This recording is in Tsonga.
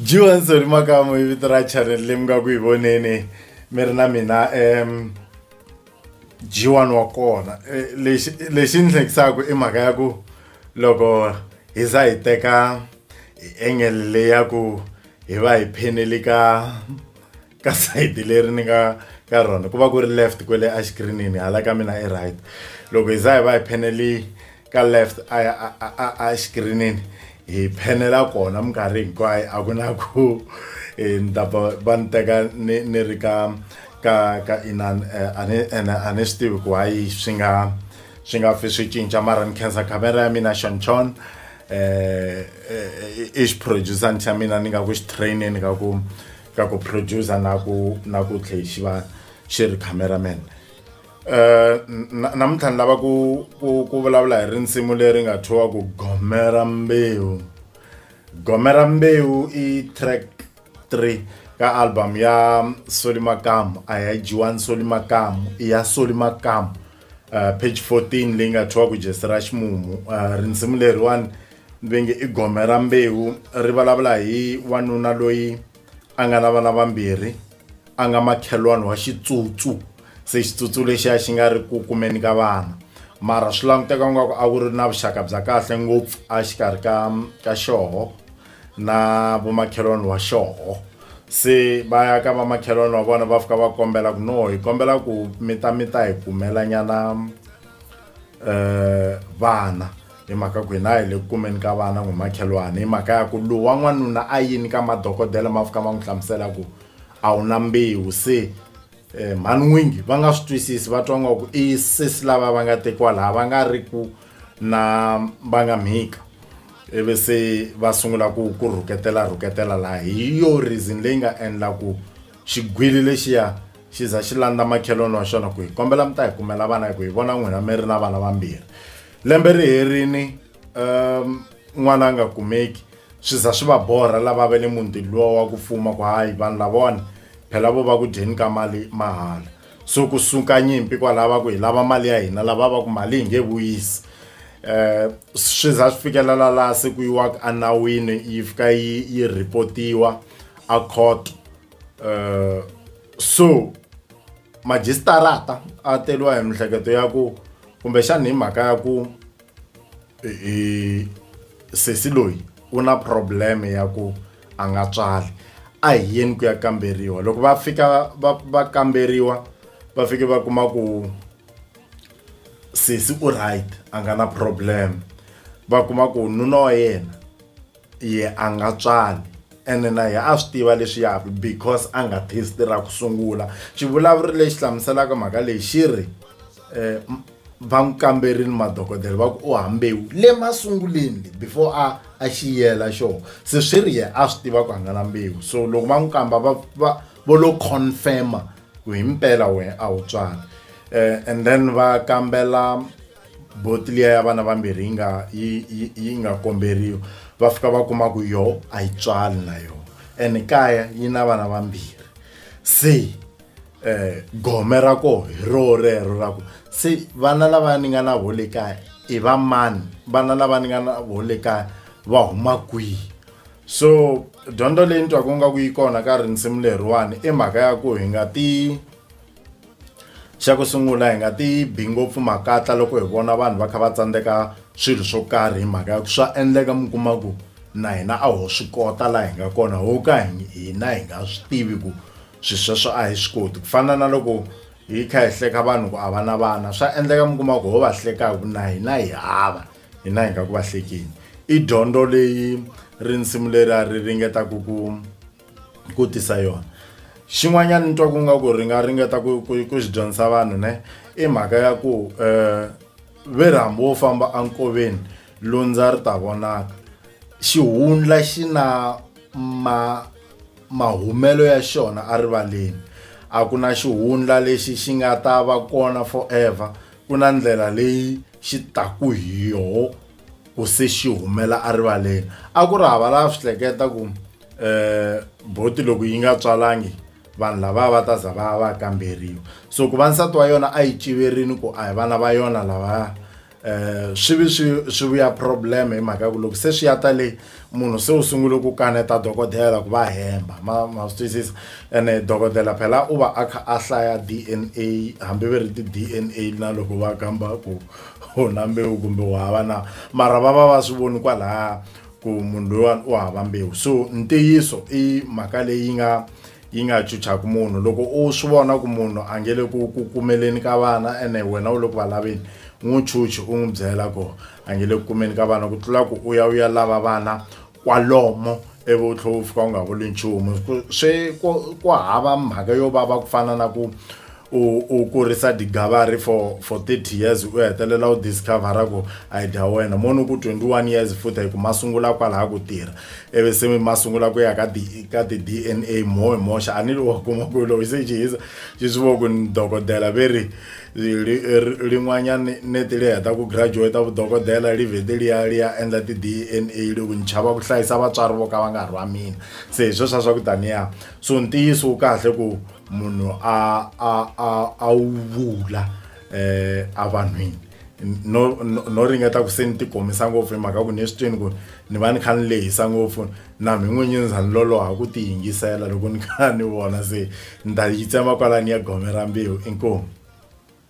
Juan Solimakamu ivitira channel lemga ku ivoneni mirina mina Juan wa kona lexi nhlekisaka I mhaka ya ku loko hi za hi teka engel leya ku hi va hi pheneli ka side leri ni nga ka rona ku va ku ri left kwele a screenini hala ka mina I right loko hi za hi va hi pheneli ka left a screenini hi phenela kona minkarhi hinkwayo a ku na ku ndaba va ni teka ni ri ka inan ane swi tivi ku hayi swi nga fi swi cinca mara ni khensa camera ya mina Shonchon I producer xa mina ni nga ku xi traineni ka ku producer na ku tlhe xi va xi ri cameraman namuntlha ni lava ku vulavula hi risimu leri nga thyiwa ku Gomera Mbewu I track 3 ka album ya Solimakamu aya Juan Solimakamu ya Solimakamu page 14 leyi nga thyiwa ku Jesira Ximumu risimu leriwani venge I Gomera Mbewu ri vulavula hi wanuna loyi a nga na vana vambirhi a nga makhelwani wa xitsutsu se xitsutsu lexi xi nga ri ku kumeni ka vana mara swi languteka ngaku a ku ri na vuxaka bya kahle ngopfu a xikarhi ka xoho na vomakhelwani wa xoho se va ya ka vamakhelwani wa vona va fika va kombela ku no hi kombela ku mita hi kumela nyana vana hi mhaka ku hina hi le ku kumeni ka vana ngumakhelwani hi mhaka ya ku lowu wa n'wanuna a yini ka madokodela ma fika ma n'wi hlamusela ku a wu na mbewu se mhani n'wingi va nga swi twisisi va twa ngaku I sesi lava va nga tekiwa laha va nga ri ku na va nga mhika ivi se va sungula ku rhuketela laha hi yo reason leyi nga endla ku xigwili lexiya xi za xi landza makhelwani wa xona ku hi kombela mi ta hi kumela vana ku hi vona n'wina mi ri na vana vambirhi lembe ri herini n'wana a nga kumeki swi za swi va borha lava va le mutini luwa wa ku fuma ku hayi vanhu lavawani phela vo va ku dyeni ka mali mahala so ku suka nyimpi kwalava ku hi lava mali ya hina lava va ku mali hi nge vuyisi swi za swi fikelela laha se ku yiwaka a nawini yi fika yi ripotiwa a court so majistarata a teliwa hi mihleketo ya ku kumbexani hi mhaka ya ku sesi loyi u na problem ya ku a nga tswali a hi yeni ku ya kamberiwa loko va fika va kamberiwa va fike va kuma ku sesi u right a nga na problem va kuma ku nuna wa yena ye a nga tswali ene na ye a swi tiva leswi ya because a nga test ra ku sungula xivulavuri lexi hlamuselaka mhaka leyi xi ri va n'wi kamberini madokodela va ku u hambewu le masunguleni before a xiyela xona se swi ri ye a swi tiva ku a nga na mbewu so loko va n'wi kamba vo lo confirma ku hi mpela wena a wu tswali and then va kambela boti liya ya vana vambirhi yi nga komberiwa va fika va kuma ku yo a yi tswali na yo ene kaya yi na vana vambirhi se gome ra ko hi rero ra ku se vana lava ni nga na vo le kaya I va mani vana lava ni nga na vo le kaya va huma kwihi so dyondzo leyi ni twaku nga ku yi kona ka risimu leriwani I mhaka ya ku hi nga ti xa ku sungula hi nga ti bi ngopfu makatla loko hi vona vanhu va kha va tsandzeka swilo swo karhi hi mhaka ya ku swa endleka mi kuma ku na hina a ho swi kota laha hi nga kona ho ka hina hi nga swi tivi ku swi sweswo a hi swi koti ku fana na loko hi kha hi hleka vanhu ku a va na vana swa endleka mi kuma ku ho va hlekaka na hina hi hava hina hi nga ku va hlekeni I dyondzo leyi risimu leri a ri ringetaku ku tisa yona xin'wanyana ni twa ku nga ku ri nga ringeta ku xi dyondzisa vanhu ne I mhaka ya ku ve rhambi wo famba ankoveni lundza ri ta vonaka xihundla xi na mahumelo ya xona a rivaleni a ku na xihundla lexi xi nga ta va kona forever ku na ndlela leyi xi taku hi yoho ku se xi humela a rivaleni a ku ri hava lava swi hleketa ku boti loko yi nga tswalangi vanhu lava va ta za va kamberiwa so ku va nsati wa yona a yi civerini ku a hi vana va yona lava swi vuya problem hi mhaka ku loko se swi ya ta le munhu se u sungule ku kaneta dokodela ku va hemba ma swi twisisa ene dokodela phela u va a kha a hlaya DNA hambi ve ri ti-DNA na loko va kamba ku u na mbewu kumbe u hava na mara va swi voni kwalaha ku munhu loyiwani u hava mbewu so ntiyiso i mhaka leyi yi nga chuchaku munhu loko u swi vona ku munhu a nge le ku kumeleni ka vana ene wena u le ku va laveni n'wi chuchi u n'wi byela ku a nge le ku kumeni ka vana ku tlula ku u ya lava vana kwalomo ivi u tlhela u fika u nga vuli nchumu swi ku hava mhaka yo vava ku fana na ku u kurisa digabari for 30 years u hetelela u discovera ku a yi dya wena munhu ku 21 years futhi hi ku masungula kwalaha ku tirha ivi se masungula ku ya ka ti-DNA mohe moxa a ni lo wa kuma ku lo se xi swi vo ku ni dokodela veri rin'wanyana neti li heta ku graduate vudokodela li vhete liya endla ti-DNA loko ni chava ku hlayisa vatswari vo ka va nga ri va mina se hi swo swa ku taniya so ntiyiso wu kahle ku munhu a vula a vanhwini no ringeta ku se ni tikomisa ngopfu hi mhaka ku ni swi twini ku ni va ni kha ni lehisa ngopfu na mi n'winyi ni za ni loloha ku tiyingisela loko ni kha ni vona se ni ta yi tsema kwalani ya gome ra mbewu inkomu.